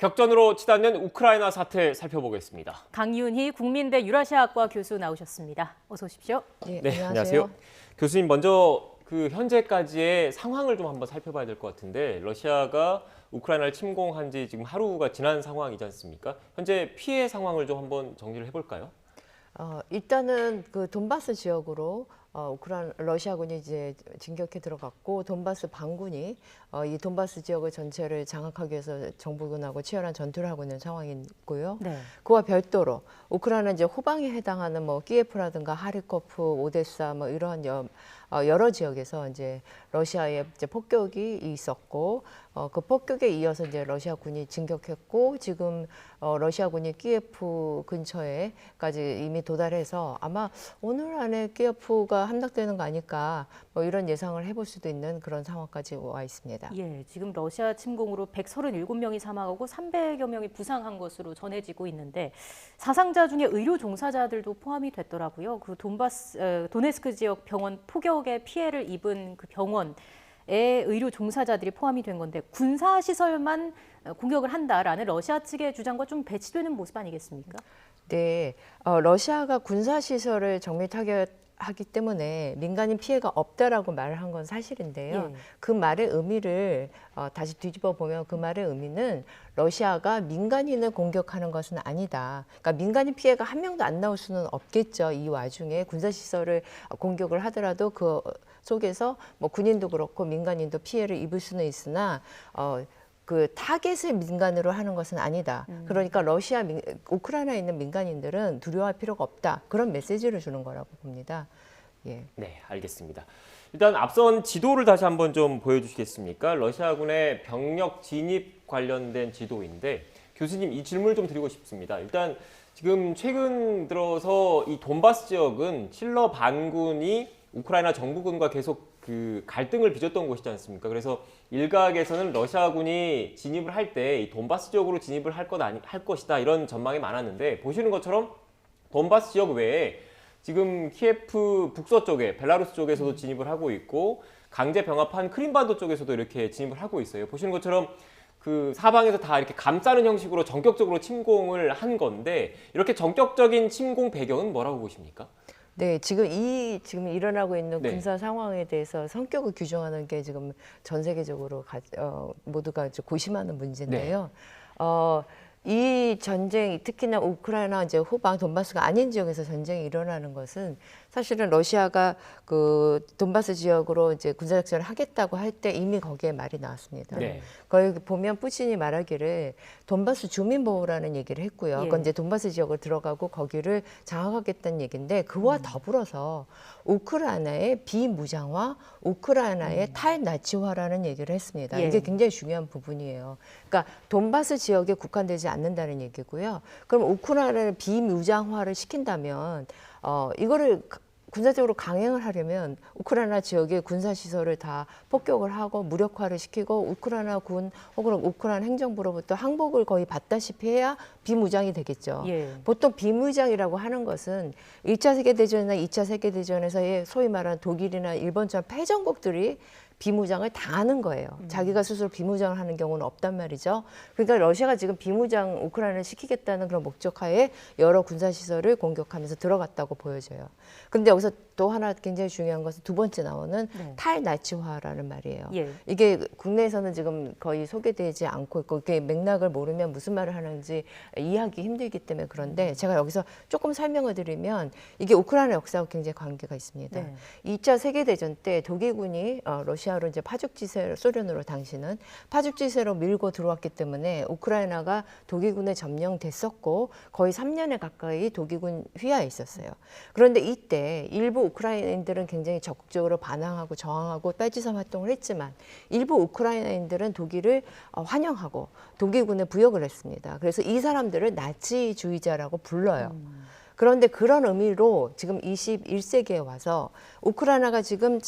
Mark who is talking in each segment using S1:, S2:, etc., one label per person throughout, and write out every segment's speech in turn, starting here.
S1: 격전으로 치닫는 우크라이나 사태 살펴보겠습니다.
S2: 강윤희 국민대 유라시아학과 교수 나오셨습니다. 어서 오십시오.
S1: 네, 안녕하세요. 교수님, 먼저 현재까지의 상황을 좀 한번 살펴봐야 될 것 같은데, 러시아가 우크라이나를 침공한 지 지금 하루가 지난 상황이지 않습니까? 현재 피해 상황을 좀 한번 정리를 해볼까요?
S3: 일단은 그 돈바스 지역으로 러시아군이 이제 진격해 들어갔고, 돈바스 반군이 이 돈바스 지역을 전체를 장악하기 위해서 정부군하고 치열한 전투를 하고 있는 상황이고요.
S2: 네.
S3: 그와 별도로 우크라이나 이제 후방에 해당하는 뭐 키예프라든가 하리코프, 오데사 뭐 이런 여러 지역에서 이제 러시아의 이제 폭격이 있었고, 그 폭격에 이어서 이제 러시아군이 진격했고, 지금 러시아군이 키예프 근처에까지 이미 도달해서 아마 오늘 안에 키예프가 함락되는 거 아닐까, 뭐 이런 예상을 해볼 수도 있는 그런 상황까지 와 있습니다.
S2: 예, 지금 러시아 침공으로 137명이 사망하고 300여 명이 부상한 것으로 전해지고 있는데, 사상자 중에 의료 종사자들도 포함이 됐더라고요. 그 도네스크 지역 병원 폭격에 피해를 입은 그 병원에 의료 종사자들이 포함이 된 건데, 군사 시설만 공격을 한다라는 러시아 측의 주장과 좀 배치되는 모습 아니겠습니까?
S3: 네, 러시아가 군사 시설을 정밀 타격하기 때문에 민간인 피해가 없다라고 말을 한 건 사실인데요.
S2: 예.
S3: 그 말의 의미를 다시 뒤집어 보면, 그 말의 의미는 러시아가 민간인을 공격하는 것은 아니다. 그러니까 민간인 피해가 한 명도 안 나올 수는 없겠죠. 이 와중에 군사 시설을 공격을 하더라도 그 속에서 뭐 군인도 그렇고 민간인도 피해를 입을 수는 있으나 그 타겟을 민간으로 하는 것은 아니다. 그러니까 우크라이나에 있는 민간인들은 두려워할 필요가 없다. 그런 메시지를 주는 거라고 봅니다. 예.
S1: 네, 알겠습니다. 일단 앞선 지도를 다시 한번 좀 보여주시겠습니까? 러시아군의 병력 진입 관련된 지도인데, 교수님, 이 질문을 좀 드리고 싶습니다. 일단 지금 최근 들어서 이 돈바스 지역은 칠러 반군이 우크라이나 정부군과 계속 그 갈등을 빚었던 곳이지 않습니까? 그래서 일각에서는 러시아군이 진입을 할 때 이 돈바스 지역으로 진입을 할 것이다, 이런 전망이 많았는데, 보시는 것처럼 돈바스 지역 외에 지금 키예프 북서쪽에 벨라루스 쪽에서도 진입을 하고 있고, 강제 병합한 크림반도 쪽에서도 이렇게 진입을 하고 있어요. 보시는 것처럼 그 사방에서 다 이렇게 감싸는 형식으로 전격적으로 침공을 한 건데, 이렇게 전격적인 침공 배경은 뭐라고 보십니까?
S3: 네, 지금 일어나고 있는
S1: 네.
S3: 군사 상황에 대해서 성격을 규정하는 게 지금 전 세계적으로 모두가 이제 고심하는 문제인데요. 이 전쟁, 특히나 우크라이나 이제 후방 돈바스가 아닌 지역에서 전쟁이 일어나는 것은 사실은 러시아가 그 돈바스 지역으로 이제 군사작전을 하겠다고 할 때 이미 거기에 말이 나왔습니다.
S1: 네.
S3: 거기 보면 푸틴이 말하기를 돈바스 주민보호라는 얘기를 했고요.
S2: 예.
S3: 그건 이제 돈바스 지역을 들어가고 거기를 장악하겠다는 얘기인데, 그와 더불어서 우크라이나의 비무장화, 우크라이나의 탈나치화라는 얘기를 했습니다.
S2: 예.
S3: 이게 굉장히 중요한 부분이에요. 그러니까 돈바스 지역에 국한되지 않는다는 얘기고요. 그럼 우크라이나를 비무장화를 시킨다면 이거를 군사적으로 강행을 하려면 우크라이나 지역의 군사시설을 다 폭격을 하고 무력화를 시키고, 우크라이나 군 혹은 우크라이나 행정부로부터 항복을 거의 받다시피 해야 비무장이 되겠죠.
S2: 예.
S3: 보통 비무장이라고 하는 것은 1차 세계대전이나 2차 세계대전에서의 소위 말하는 독일이나 일본처럼 패전국들이 비무장을 당하는 거예요. 자기가 스스로 비무장을 하는 경우는 없단 말이죠. 그러니까 러시아가 지금 비무장 우크라이나를 시키겠다는 그런 목적하에 여러 군사시설을 공격하면서 들어갔다고 보여져요. 그런데 여기서 또 하나 굉장히 중요한 것은 두 번째 나오는
S2: 네.
S3: 탈나치화라는 말이에요.
S2: 예.
S3: 이게 국내에서는 지금 거의 소개되지 않고 있고, 이게 맥락을 모르면 무슨 말을 하는지 이해하기 힘들기 때문에 그런데, 제가 여기서 조금 설명을 드리면 이게 우크라이나 역사하고 굉장히 관계가 있습니다.
S2: 네.
S3: 2차 세계대전 때 독일군이 러시아로 이제 파죽지세로, 소련으로 당시는 파죽지세로 밀고 들어왔기 때문에 우크라이나가 독일군에 점령됐었고, 거의 3년에 가까이 독일군 휘하에 있었어요. 그런데 이때 일부 우크라이나인들은 굉장히 적극적으로 반항하고 저항하고 빨치산 활동을 했지만, 일부 우크라이나인들은 독일을 환영하고 독일군에 부역을 했습니다. 그래서 이 사람들을 나치주의자라고 불러요. 그런데 그런 의미로 지금 21세기에 와서 우크라이나가 지금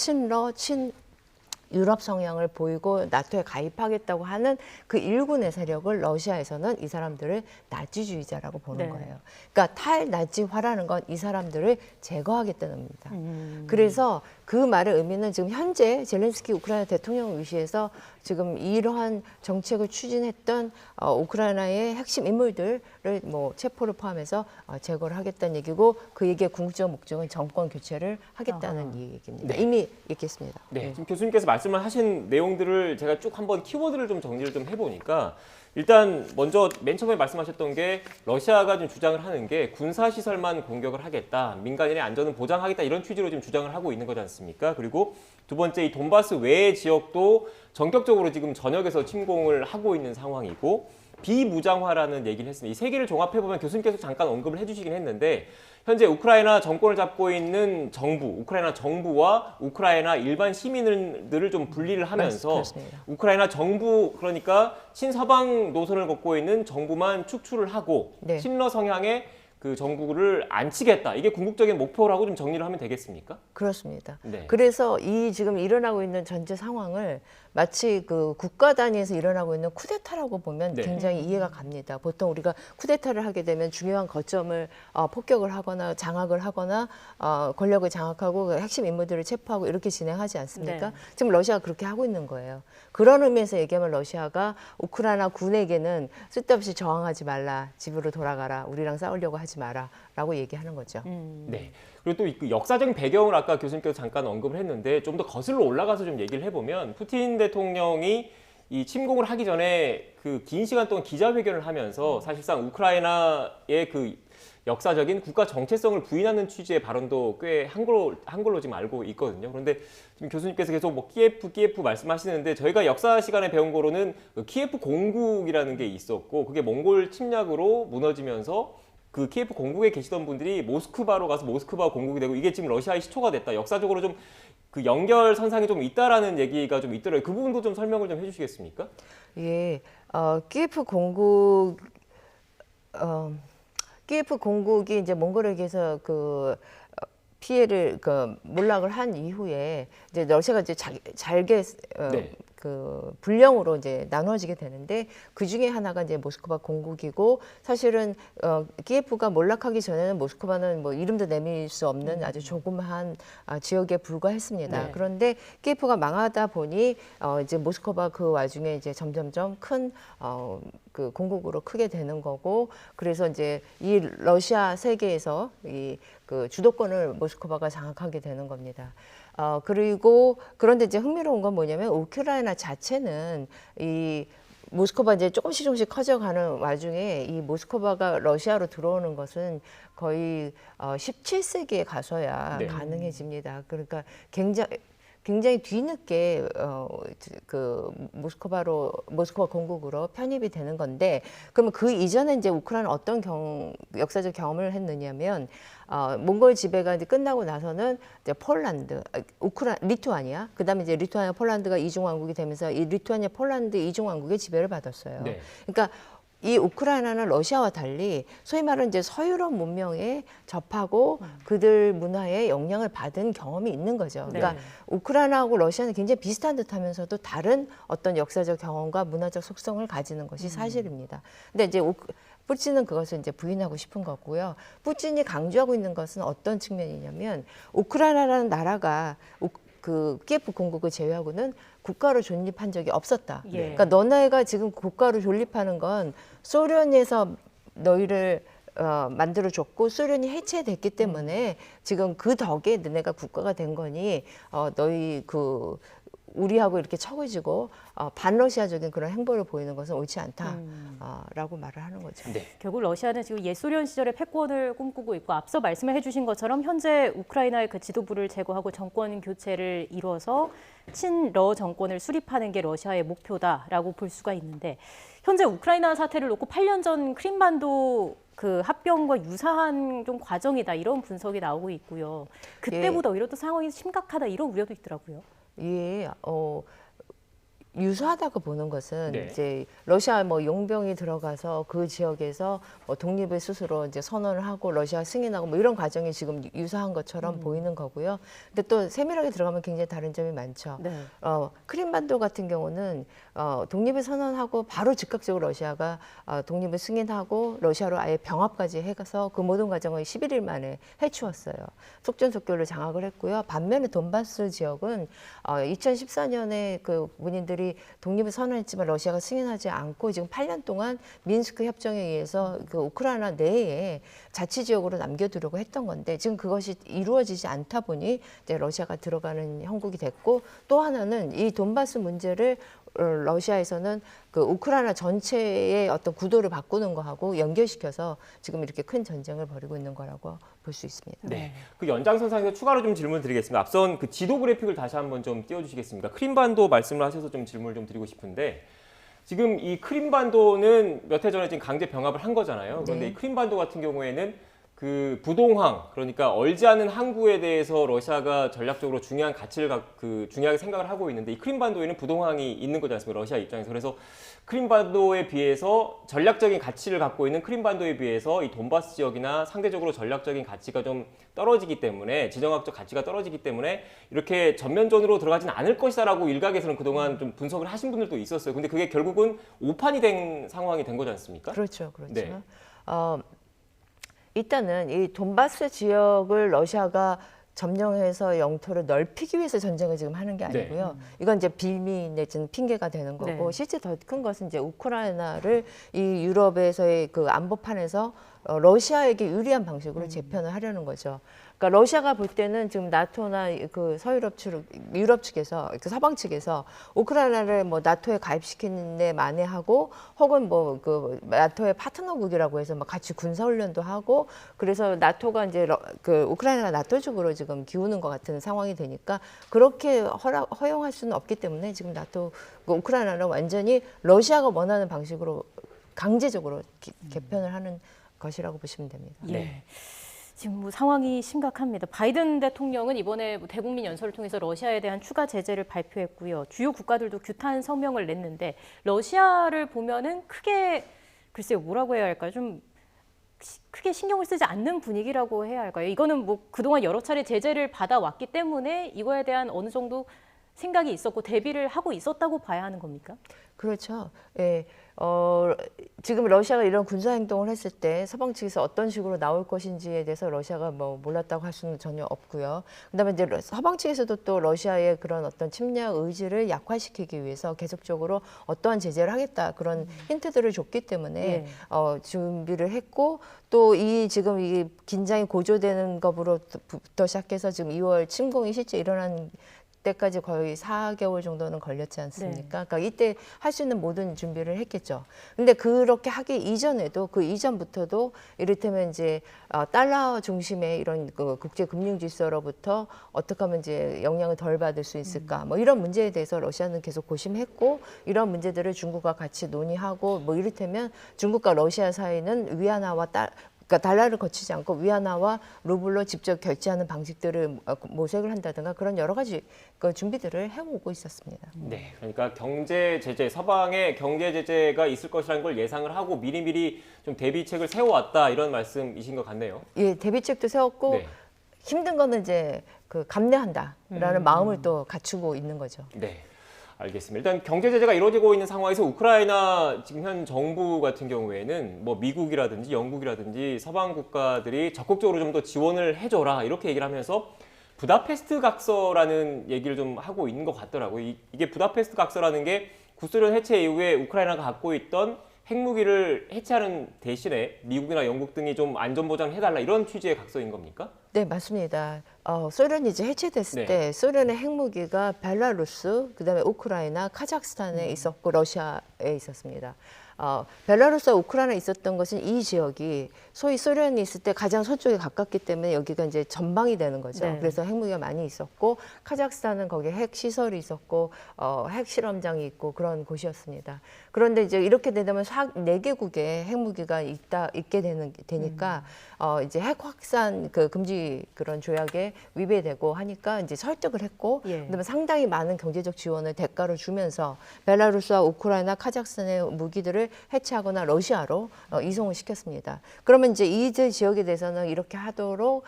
S3: 유럽 성향을 보이고 나토에 가입하겠다고 하는 그 일군의 세력을 러시아에서는 이 사람들을 나치주의자라고 보는
S2: 네.
S3: 거예요. 그러니까 탈나치화라는 건 이 사람들을 제거하겠다는 의미입니다. 그래서 그 말의 의미는 지금 현재 젤렌스키 우크라이나 대통령을 위시해서 지금 이러한 정책을 추진했던 우크라이나의 핵심 인물들을 뭐 체포를 포함해서 제거를 하겠다는 얘기고 그 얘기의 궁극적 목적은 정권 교체를 하겠다는 얘기입니다.
S1: 네.
S3: 이미 얘기했습니다.
S1: 네, 지금 교수님께서 말씀을 하신 내용들을 제가 쭉 한번 키워드를 좀 정리를 좀 해보니까 일단 먼저 맨 처음에 말씀하셨던 게 러시아가 좀 주장을 하는 게 군사 시설만 공격을 하겠다, 민간인의 안전은 보장하겠다 이런 취지로 지금 주장을 하고 있는 거지 않습니까? 그리고 두 번째 이 돈바스 외의 지역도 전격적으로 지금 전역에서 침공을 하고 있는 상황이고 비무장화라는 얘기를 했습니다. 이 세 개를 종합해 보면 교수님께서 잠깐 언급을 해주시긴 했는데 현재 우크라이나 정권을 잡고 있는 정부, 우크라이나 정부와 우크라이나 일반 시민들을 좀 분리를 하면서
S3: 그렇습니다.
S1: 우크라이나 정부 그러니까 친서방 노선을 걷고 있는 정부만 축출을 하고
S3: 네.
S1: 친러 성향의 그 정부를 안 치겠다. 이게 궁극적인 목표라고 좀 정리를 하면 되겠습니까?
S3: 그렇습니다.
S1: 네.
S3: 그래서 이 지금 일어나고 있는 전체 상황을 마치 그 국가 단위에서 일어나고 있는 쿠데타라고 보면
S1: 네.
S3: 굉장히 이해가 갑니다. 보통 우리가 쿠데타를 하게 되면 중요한 거점을 폭격을 하거나 장악을 하거나 권력을 장악하고 그 핵심 인물들을 체포하고 이렇게 진행하지 않습니까?
S2: 네.
S3: 지금 러시아가 그렇게 하고 있는 거예요. 그런 의미에서 얘기하면 러시아가 우크라이나 군에게는 쓸데없이 저항하지 말라, 집으로 돌아가라, 우리랑 싸우려고 하지 마라라고 얘기하는 거죠.
S1: 네. 그리고 또 그 역사적인 배경을 아까 교수님께서 잠깐 언급을 했는데 좀 더 거슬러 올라가서 좀 얘기를 해보면 푸틴 대통령이 이 침공을 하기 전에 그 긴 시간 동안 기자회견을 하면서 사실상 우크라이나의 그 역사적인 국가 정체성을 부인하는 취지의 발언도 꽤 한 걸로 지금 알고 있거든요. 그런데 지금 교수님께서 계속 뭐 키예프 말씀하시는데 저희가 역사 시간에 배운 거로는 그 키예프 공국이라는 게 있었고 그게 몽골 침략으로 무너지면서 그 키예프 공국에 계시던 분들이 모스크바로 가서 모스크바 공국이 되고 이게 지금 러시아의 시초가 됐다. 역사적으로 좀 그 연결선상이 좀 있다라는 얘기가 좀 있더라고요. 그 부분도 좀 설명을 좀 해주시겠습니까?
S3: 예, 키예프 공국이 이제 몽골에게서 피해를 몰락을 한 이후에 이제 러시아가 이제 잘게
S1: 네.
S3: 그 분령으로 이제 나누어지게 되는데 그 중에 하나가 이제 모스크바 공국이고 사실은 키예프가 몰락하기 전에는 모스크바는 뭐 이름도 내밀 수 없는 아주 조그마한 지역에 불과했습니다.
S1: 네.
S3: 그런데 키예프가 망하다 보니 이제 모스크바 그 와중에 이제 점점점 큰 그 공국으로 크게 되는 거고 그래서 이제 이 러시아 세계에서 이 그 주도권을 모스크바가 장악하게 되는 겁니다. 그리고 그런데 이제 흥미로운 건 뭐냐면 우크라이나 자체는 이 모스크바 이제 조금씩 커져가는 와중에 이 모스크바가 러시아로 들어오는 것은 거의 17세기에 가서야
S1: 네.
S3: 가능해집니다. 그러니까 굉장히 뒤늦게 그 모스크바 공국으로 편입이 되는 건데 그러면 그 이전에 이제 우크라이나 어떤 역사적 경험을 했느냐면 몽골 지배가 이제 끝나고 나서는 이제 폴란드, 리투아니아, 그다음에 이제 리투아니아, 폴란드가 이중 왕국이 되면서 이 리투아니아, 폴란드 이중 왕국의 지배를 받았어요.
S1: 네.
S3: 그러니까 이 우크라이나는 러시아와 달리 소위 말하는 이제 서유럽 문명에 접하고 그들 문화에 영향을 받은 경험이 있는 거죠. 그러니까
S2: 네.
S3: 우크라이나하고 러시아는 굉장히 비슷한 듯하면서도 다른 어떤 역사적 경험과 문화적 속성을 가지는 것이 사실입니다. 근데 이제 푸틴은 그것을 이제 부인하고 싶은 거고요. 푸틴이 강조하고 있는 것은 어떤 측면이냐면 우크라이나라는 나라가 그 키예프 공국을 제외하고는 국가로 존립한 적이 없었다.
S2: 예.
S3: 그러니까 너네가 지금 국가로 존립하는 건 소련에서 너희를 만들어줬고 소련이 해체됐기 때문에 지금 그 덕에 너네가 국가가 된 거니 너희 우리하고 이렇게 처구지고 반러시아적인 그런 행보를 보이는 것은 옳지 않다라고 말을 하는 거죠.
S1: 네.
S2: 결국 러시아는 지금 옛소련 시절의 패권을 꿈꾸고 있고 앞서 말씀을 해주신 것처럼 현재 우크라이나의 그 지도부를 제거하고 정권 교체를 이뤄서 친러 정권을 수립하는 게 러시아의 목표다라고 볼 수가 있는데 현재 우크라이나 사태를 놓고 8년 전 크림반도 그 합병과 유사한 좀 과정이다 이런 분석이 나오고 있고요. 그때보다 오히려 또 상황이 심각하다 이런 우려도 있더라고요.
S3: 예, 유사하다고 보는 것은
S1: 네.
S3: 이제 러시아 뭐 용병이 들어가서 그 지역에서 뭐 독립을 스스로 이제 선언을 하고 러시아 승인하고 뭐 이런 과정이 지금 유사한 것처럼 보이는 거고요. 근데 또 세밀하게 들어가면 굉장히 다른 점이 많죠.
S2: 네.
S3: 크림반도 같은 경우는 독립을 선언하고 바로 즉각적으로 러시아가 독립을 승인하고 러시아로 아예 병합까지 해가서 그 모든 과정을 11일 만에 해치웠어요. 속전속결로 장악을 했고요. 반면에 돈바스 지역은 2014년에 그 군인들이 독립을 선언했지만 러시아가 승인하지 않고 지금 8년 동안 미인스크 협정에 의해서 그 우크라이나 내에 자치 지역으로 남겨두려고 했던 건데 지금 그것이 이루어지지 않다 보니 이제 러시아가 들어가는 형국이 됐고 또 하나는 이 돈바스 문제를 러시아에서는 그 우크라이나 전체의 어떤 구도를 바꾸는 거하고 연결시켜서 지금 이렇게 큰 전쟁을 벌이고 있는 거라고 볼 수 있습니다.
S1: 네. 그 연장선상에서 추가로 좀 질문 드리겠습니다. 앞선 그 지도 그래픽을 다시 한번 좀 띄워주시겠습니까? 크림반도 말씀을 하셔서 좀 질문을 좀 드리고 싶은데 지금 이 크림반도는 몇 해 전에 지금 강제 병합을 한 거잖아요. 그런데
S3: 네.
S1: 이 크림반도 같은 경우에는 그 부동항, 그러니까 얼지 않은 항구에 대해서 러시아가 전략적으로 중요한 가치를 중요하게 생각을 하고 있는데 이 크림반도에는 부동항이 있는 거지 않습니까? 러시아 입장에서. 그래서 크림반도에 비해서 전략적인 가치를 갖고 있는 크림반도에 비해서 이 돈바스 지역이나 상대적으로 전략적인 가치가 좀 떨어지기 때문에 지정학적 가치가 떨어지기 때문에 이렇게 전면전으로 들어가진 않을 것이다라고 일각에서는 그동안 좀 분석을 하신 분들도 있었어요. 근데 그게 결국은 오판이 된 상황이 된 거지 않습니까?
S3: 그렇죠, 그렇죠.
S1: 네.
S3: 일단은 이 돈바스 지역을 러시아가 점령해서 영토를 넓히기 위해서 전쟁을 지금 하는 게 아니고요. 이건 이제 빌미 내지는 핑계가 되는 거고
S2: 네.
S3: 실제 더 큰 것은 이제 우크라이나를 이 유럽에서의 그 안보판에서 러시아에게 유리한 방식으로 재편을 하려는 거죠. 그러니까 러시아가 볼 때는 지금 나토나 그 유럽 측에서 그 서방 측에서 우크라이나를 뭐 나토에 가입시키는 데 만회하고 혹은 뭐 그 나토의 파트너국이라고 해서 막 같이 군사 훈련도 하고 그래서 나토가 이제 그 우크라이나가 나토 쪽으로 지금 기우는 것 같은 상황이 되니까 그렇게 허용할 수는 없기 때문에 지금 나토 그 우크라이나는 완전히 러시아가 원하는 방식으로 강제적으로 개편을 하는 것이라고 보시면 됩니다.
S2: 예. 지금 뭐 상황이 심각합니다. 바이든 대통령은 이번에 뭐 대국민 연설을 통해서 러시아에 대한 추가 제재를 발표했고요. 주요 국가들도 규탄 성명을 냈는데 러시아를 보면은 크게 글쎄요 뭐라고 해야 할까요? 좀 크게 신경을 쓰지 않는 분위기라고 해야 할까요? 이거는 뭐 그동안 여러 차례 제재를 받아왔기 때문에 이거에 대한 어느 정도 생각이 있었고 대비를 하고 있었다고 봐야 하는 겁니까?
S3: 그렇죠. 예. 지금 러시아가 이런 군사 행동을 했을 때 서방 측에서 어떤 식으로 나올 것인지에 대해서 러시아가 뭐 몰랐다고 할 수는 전혀 없고요. 그다음에 이제 서방 측에서도 또 러시아의 그런 어떤 침략 의지를 약화시키기 위해서 계속적으로 어떠한 제재를 하겠다 그런 힌트들을 줬기 때문에 준비를 했고 또 지금 이 긴장이 고조되는 것으로부터 시작해서 지금 2월 침공이 실제 일어난 때까지 거의 4개월 정도는 걸렸지 않습니까? 그러니까 이때 할 수 있는 모든 준비를 했겠죠. 근데 그렇게 하기 이전에도 그 이전부터도 이를테면 이제 달러 중심의 이런 그 국제 금융 질서로부터 어떻게 하면 이제 영향을 덜 받을 수 있을까? 뭐 이런 문제에 대해서 러시아는 계속 고심했고 이런 문제들을 중국과 같이 논의하고 뭐 이를테면 중국과 러시아 사이는 위안화와 그러니까 달러를 거치지 않고 위안화와 루블로 직접 결제하는 방식들을 모색을 한다든가 그런 여러 가지 그 준비들을 해오고 있었습니다.
S1: 네, 그러니까 경제 제재, 서방의 경제 제재가 있을 것이라는 걸 예상을 하고 미리미리 좀 대비책을 세워왔다 이런 말씀이신 것 같네요.
S3: 예, 대비책도 세웠고
S1: 네.
S3: 힘든 거는 이제 그 감내한다라는 마음을 또 갖추고 있는 거죠.
S1: 네. 알겠습니다. 일단 경제 제재가 이루어지고 있는 상황에서 우크라이나 지금 현 정부 같은 경우에는 뭐 미국이라든지 영국이라든지 서방 국가들이 적극적으로 좀 더 지원을 해줘라 이렇게 얘기를 하면서 부다페스트 각서라는 얘기를 좀 하고 있는 것 같더라고요. 이게 부다페스트 각서라는 게 구소련 해체 이후에 우크라이나가 갖고 있던 핵무기를 해체하는 대신에 미국이나 영국 등이 좀 안전보장을 해달라 이런 취지의 각서인 겁니까?
S3: 네, 맞습니다. 소련이 이제 해체됐을
S1: 네.
S3: 때 소련의 핵무기가 벨라루스, 그다음에 우크라이나, 카자흐스탄에 있었고 러시아에 있었습니다. 벨라루스와 우크라이나에 있었던 것은 이 지역이 소위 소련이 있을 때 가장 서쪽에 가깝기 때문에 여기가 이제 전방이 되는 거죠.
S2: 네.
S3: 그래서 핵무기가 많이 있었고 카자흐스탄은 거기에 핵 시설이 있었고 핵 실험장이 있고 그런 곳이었습니다. 그런데 이제 이렇게 되면 4개국의 핵무기가 있게 되니까 이제 핵 확산 그 금지 그런 조약에 위배되고 하니까 이제 설득을 했고
S2: 예.
S3: 그다음에 상당히 많은 경제적 지원을 대가로 주면서 벨라루스와 우크라이나, 카자흐스탄의 무기들을 해체하거나 러시아로 이송을 시켰습니다. 그러면 이제 이 지역에 대해서는 이렇게 하도록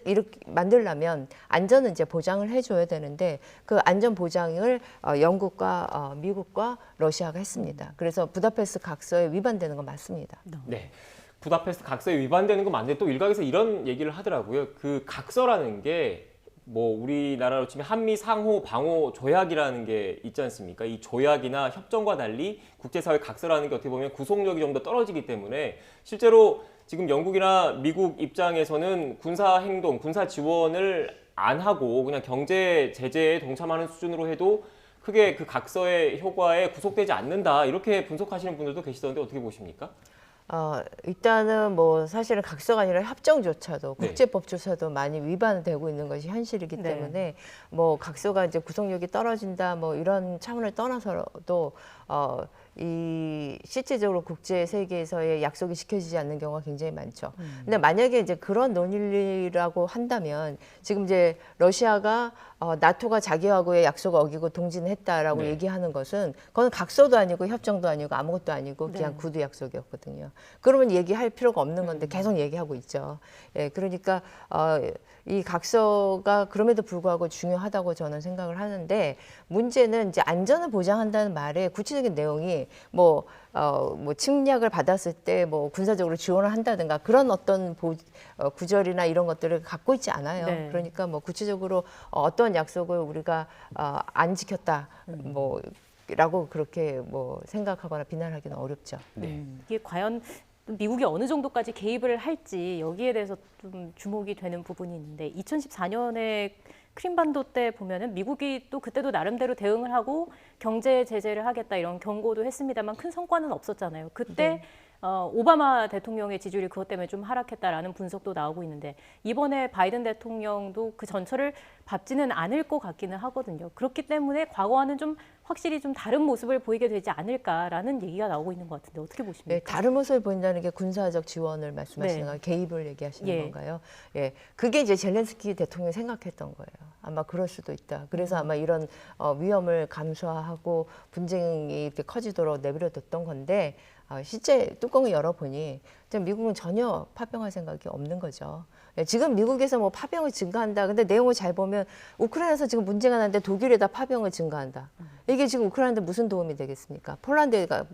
S3: 이렇게 만들려면 안전은 이제 보장을 해줘야 되는데 그 안전 보장을 영국과 미국과 러시아가 했습니다. 그래서 부다페스트 각서에 위반되는 건 맞습니다.
S1: 네. 부다페스트 각서에 위반되는 건 맞는데 또 일각에서 이런 얘기를 하더라고요. 그 각서라는 게 뭐 우리나라로 치면 한미 상호 방호 조약이라는 게 있지 않습니까? 이 조약이나 협정과 달리 국제사회 각서라는 게 어떻게 보면 구속력이 좀 더 떨어지기 때문에 실제로 지금 영국이나 미국 입장에서는 군사 행동, 군사 지원을 안 하고 그냥 경제 제재에 동참하는 수준으로 해도 크게 그 각서의 효과에 구속되지 않는다 이렇게 분석하시는 분들도 계시던데 어떻게 보십니까?
S3: 일단은 뭐 사실은 각서가 아니라 협정조차도
S1: 네.
S3: 국제법조차도 많이 위반되고 있는 것이 현실이기
S2: 네.
S3: 때문에 뭐 각서가 이제 구속력이 떨어진다 뭐 이런 차원을 떠나서도 이 실제적으로 국제 세계에서의 약속이 지켜지지 않는 경우가 굉장히 많죠. 근데 만약에 이제 그런 논리라고 한다면 지금 이제 러시아가 나토가 자기하고의 약속을 어기고 동진했다라고
S1: 네.
S3: 얘기하는 것은 그건 각서도 아니고 협정도 아니고 아무것도 아니고 그냥
S2: 네.
S3: 구두 약속이었거든요. 그러면 얘기할 필요가 없는 건데 계속 얘기하고 있죠. 예, 그러니까 이 각서가 그럼에도 불구하고 중요하다고 저는 생각을 하는데 문제는 이제 안전을 보장한다는 말에 구체적인 내용이 뭐 침략을 받았을 때 뭐 군사적으로 지원을 한다든가 그런 어떤 구절이나 이런 것들을 갖고 있지 않아요.
S2: 네.
S3: 그러니까 뭐 구체적으로 어떤 약속을 우리가 안 지켰다 뭐 라고 그렇게 뭐 생각하거나 비난하기는 어렵죠.
S1: 네.
S2: 이게 과연 미국이 어느 정도까지 개입을 할지 여기에 대해서 좀 주목이 되는 부분이 있는데 2014년에 크림반도 때 보면은 미국이 또 그때도 나름대로 대응을 하고 경제 제재를 하겠다 이런 경고도 했습니다만 큰 성과는 없었잖아요. 그때 오바마 대통령의 지지율이 그것 때문에 좀 하락했다라는 분석도 나오고 있는데 이번에 바이든 대통령도 그 전철을 밟지는 않을 것 같기는 하거든요. 그렇기 때문에 과거와는 좀 확실히 좀 다른 모습을 보이게 되지 않을까라는 얘기가 나오고 있는 것 같은데 어떻게 보십니까?
S3: 네, 다른 모습을 보인다는 게 군사적 지원을 말씀하시는
S2: 네.
S3: 건가요? 개입을 얘기하시는
S2: 예.
S3: 건가요? 예, 그게 이제 젤렌스키 대통령이 생각했던 거예요. 아마 그럴 수도 있다. 그래서 아마 이런 위험을 감수하고 분쟁이 이렇게 커지도록 내버려뒀던 건데 실제 뚜껑을 열어보니 미국은 전혀 파병할 생각이 없는 거죠. 예, 지금 미국에서 뭐 파병을 증가한다. 근데 내용을 잘 보면 우크라이나에서 지금 문제가 나는데 독일에다 파병을 증가한다. 이게 지금 우크라이나한테 무슨 도움이 되겠습니까? 폴란드가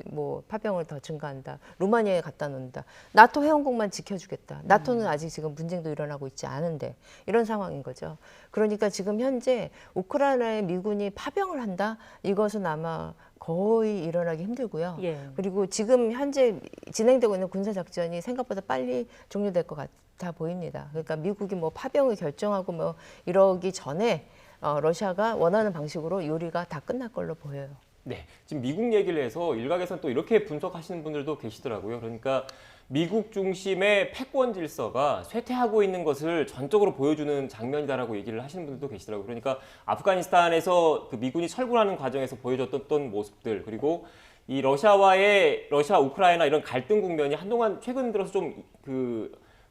S3: 뭐 파병을 더 증가한다. 루마니아에 갖다 놓는다. 나토 회원국만 지켜주겠다. 나토는 아직 지금 분쟁도 일어나고 있지 않은데 이런 상황인 거죠. 그러니까 지금 현재 우크라이나에 미군이 파병을 한다? 이것은 아마 거의 일어나기 힘들고요.
S2: 예.
S3: 그리고 지금 현재 진행되고 있는 군사작전이 생각보다 빨리 종료될 것 같아 보입니다. 그러니까 미국이 뭐 파병을 결정하고 뭐 이러기 전에 러시아가 원하는 방식으로 요리가 다 끝날 걸로 보여요.
S1: 네, 지금 미국 얘기를 해서 일각에서는 또 이렇게 분석하시는 분들도 계시더라고요. 그러니까 미국 중심의 패권 질서가 쇠퇴하고 있는 것을 전적으로 보여주는 장면이다라고 얘기를 하시는 분들도 계시더라고요. 그러니까 아프가니스탄에서 그 미군이 철군하는 과정에서 보여줬던 모습들 그리고 이 러시아 우크라이나 이런 갈등 국면이 한동안 최근 들어서 좀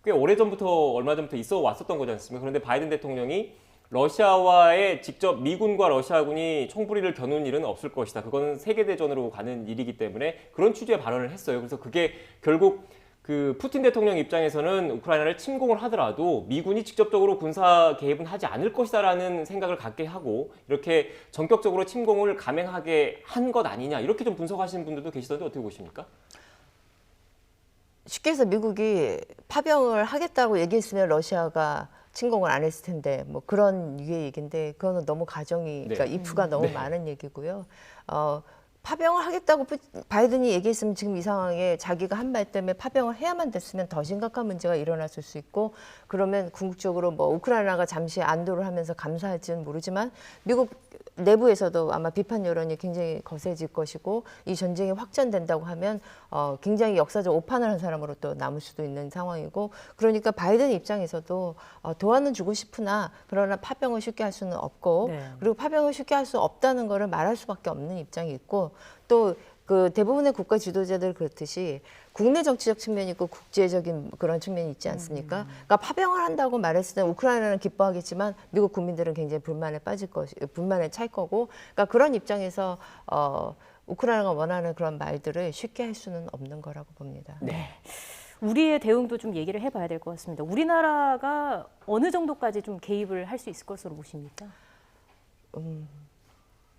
S1: 꽤 오래전부터 얼마 전부터 있어 왔었던 거지 않습니까? 그런데 바이든 대통령이 러시아와의 직접 미군과 러시아군이 총부리를 겨눈 일은 없을 것이다. 그거는 세계대전으로 가는 일이기 때문에 그런 취지의 발언을 했어요. 그래서 그게 결국 그 푸틴 대통령 입장에서는 우크라이나를 침공을 하더라도 미군이 직접적으로 군사 개입은 하지 않을 것이다라는 생각을 갖게 하고 이렇게 전격적으로 침공을 감행하게 한 것 아니냐 이렇게 좀 분석하시는 분들도 계시던데 어떻게 보십니까?
S3: 쉽게 해서 미국이 파병을 하겠다고 얘기했으면 러시아가 침공을 안 했을 텐데 뭐 그런 류의 얘기인데 그거는 너무 가정이
S1: 네.
S3: 그러니까 if가 너무 많은 얘기고요. 파병을 하겠다고 바이든이 얘기했으면 지금 이 상황에 자기가 한 말 때문에 파병을 해야만 됐으면 더 심각한 문제가 일어났을 수 있고 그러면 궁극적으로 뭐 우크라이나가 잠시 안도를 하면서 감사할지는 모르지만 미국 내부에서도 아마 비판 여론이 굉장히 거세질 것이고 이 전쟁이 확전된다고 하면 굉장히 역사적 오판을 한 사람으로 또 남을 수도 있는 상황이고 그러니까 바이든 입장에서도 도와는 주고 싶으나 그러나 파병을 쉽게 할 수는 없고
S2: 네.
S3: 그리고 파병을 쉽게 할 수 없다는 거를 말할 수밖에 없는 입장이 있고 또 그 대부분의 국가 지도자들 그렇듯이 국내 정치적 측면이 있고 국제적인 그런 측면이 있지 않습니까? 그러니까 파병을 한다고 말했을 때 우크라이나는 기뻐하겠지만 미국 국민들은 굉장히 불만에 찰 거고, 그러니까 그런 입장에서 우크라이나가 원하는 그런 말들을 쉽게 할 수는 없는 거라고 봅니다.
S2: 네. 우리의 대응도 좀 얘기를 해봐야 될 것 같습니다. 우리나라가 어느 정도까지 좀 개입을 할 수 있을 것으로 보십니까?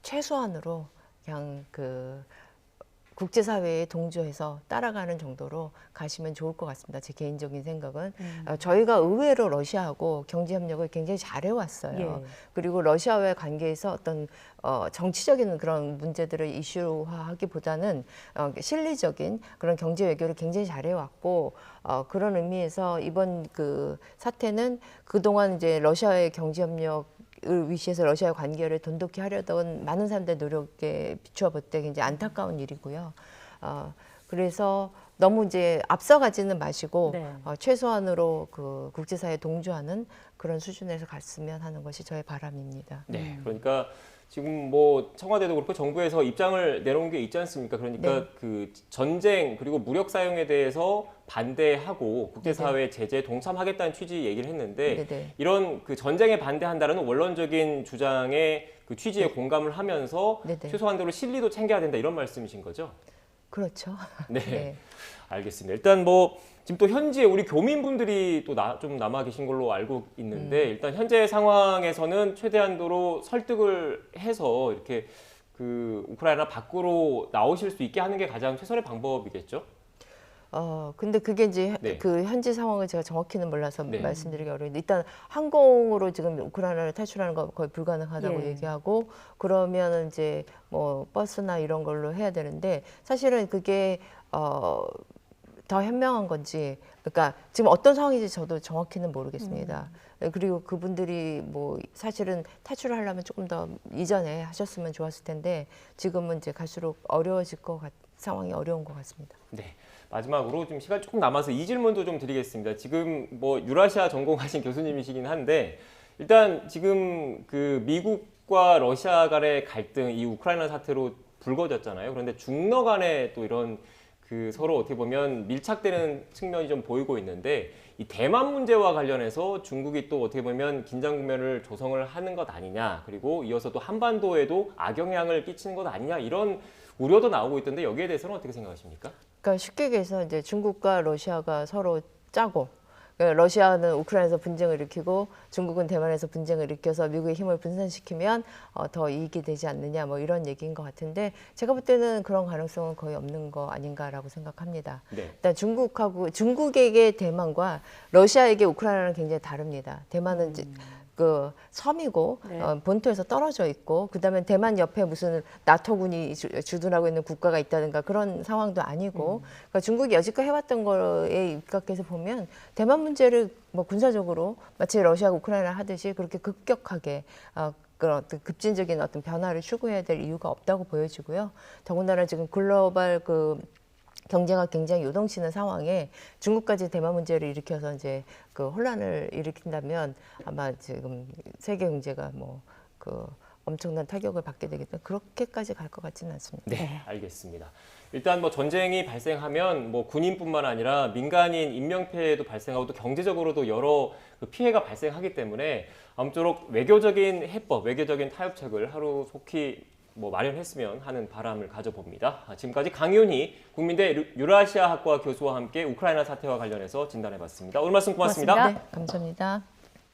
S3: 최소한으로 그냥 그 국제사회에 동조해서 따라가는 정도로 가시면 좋을 것 같습니다. 제 개인적인 생각은. 저희가 의외로 러시아하고 경제협력을 굉장히 잘해왔어요.
S2: 예.
S3: 그리고 러시아와의 관계에서 어떤 정치적인 그런 문제들을 이슈화하기보다는 실리적인 그런 경제 외교를 굉장히 잘해왔고 그런 의미에서 이번 그 사태는 그동안 이제 러시아의 경제협력 을 위시해서 러시아의 관계를 돈독히 하려던 많은 사람들의 노력에 비추어 볼 때 굉장히 안타까운 일이고요. 그래서 너무 이제 앞서가지는 마시고
S2: 네.
S3: 최소한으로 그 국제사회에 동조하는 그런 수준에서 갔으면 하는 것이 저의 바람입니다.
S1: 네, 그러니까 지금 뭐 청와대도 그렇고 정부에서 입장을 내놓은 게 있지 않습니까? 그러니까
S3: 네.
S1: 그 전쟁 그리고 무력 사용에 대해서 반대하고 국제사회 제재에 동참하겠다는 취지 얘기를 했는데
S3: 네네.
S1: 이런 그 전쟁에 반대한다는 원론적인 주장의 그 취지에 공감을 하면서
S3: 네네.
S1: 최소한도로 실리도 챙겨야 된다 이런 말씀이신 거죠?
S3: 그렇죠.
S1: 네.
S3: 네.
S1: 알겠습니다. 일단 뭐 지금 또 현지에 우리 교민분들이 또 좀 남아 계신 걸로 알고 있는데 일단 현재 상황에서는 최대한도로 설득을 해서 이렇게 그 우크라이나 밖으로 나오실 수 있게 하는 게 가장 최선의 방법이겠죠?
S3: 근데 그게 이제
S1: 네.
S3: 그 현지 상황을 제가 정확히는 몰라서
S1: 네.
S3: 말씀드리기 어려운데 일단 항공으로 지금 우크라이나를 탈출하는 거 거의 불가능하다고
S2: 예.
S3: 얘기하고 그러면 이제 뭐 버스나 이런 걸로 해야 되는데 사실은 그게 더 현명한 건지 그러니까 지금 어떤 상황인지 저도 정확히는 모르겠습니다. 그리고 그분들이 뭐 사실은 탈출을 하려면 조금 더 이전에 하셨으면 좋았을 텐데 지금은 이제 갈수록 어려워질 상황이 어려운 것 같습니다.
S1: 네. 마지막으로 좀 시간 조금 남아서 이 질문도 좀 드리겠습니다. 지금 뭐 유라시아 전공하신 교수님이시긴 한데 일단 지금 그 미국과 러시아 간의 갈등 이 우크라이나 사태로 불거졌잖아요. 그런데 중러 간에 또 이런 그 서로 어떻게 보면 밀착되는 측면이 좀 보이고 있는데 이 대만 문제와 관련해서 중국이 또 어떻게 보면 긴장 국면을 조성을 하는 것 아니냐 그리고 이어서 또 한반도에도 악영향을 끼치는 것 아니냐 이런 우려도 나오고 있던데 여기에 대해서는 어떻게 생각하십니까?
S3: 그러니까 쉽게 얘기해서 이제 중국과 러시아가 서로 짜고 그러니까 러시아는 우크라이나에서 분쟁을 일으키고 중국은 대만에서 분쟁을 일으켜서 미국의 힘을 분산시키면 더 이익이 되지 않느냐 뭐 이런 얘기인 것 같은데 제가 볼 때는 그런 가능성은 거의 없는 거 아닌가라고 생각합니다.
S1: 네.
S3: 일단 중국에게 대만과 러시아에게 우크라이나는 굉장히 다릅니다. 대만은 이제 그 섬이고
S2: 네.
S3: 본토에서 떨어져 있고 그다음에 대만 옆에 무슨 나토군이 주둔하고 있는 국가가 있다든가 그런 상황도 아니고 그러니까 중국이 여지껏 해왔던 거에 입각해서 보면 대만 문제를 뭐 군사적으로 마치 러시아가 우크라이나 하듯이 그렇게 급격하게 그런 어떤 급진적인 어떤 변화를 추구해야 될 이유가 없다고 보여지고요. 더군다나 지금 글로벌 그 경제가 굉장히 요동치는 상황에 중국까지 대만 문제를 일으켜서 이제 그 혼란을 일으킨다면 아마 지금 세계 경제가 뭐 그 엄청난 타격을 받게 되기 때문에 그렇게까지 갈 것 같지는 않습니다.
S1: 네, 알겠습니다. 일단 뭐 전쟁이 발생하면 뭐 군인뿐만 아니라 민간인 인명 피해도 발생하고 또 경제적으로도 여러 그 피해가 발생하기 때문에 아무쪼록 외교적인 해법, 외교적인 타협책을 하루 속히 뭐 마련했으면 하는 바람을 가져봅니다. 지금까지 강윤희 국민대 유라시아학과 교수와 함께 우크라이나 사태와 관련해서 진단해봤습니다. 오늘 말씀 고맙습니다.
S2: 고맙습니다.
S3: 네, 감사합니다.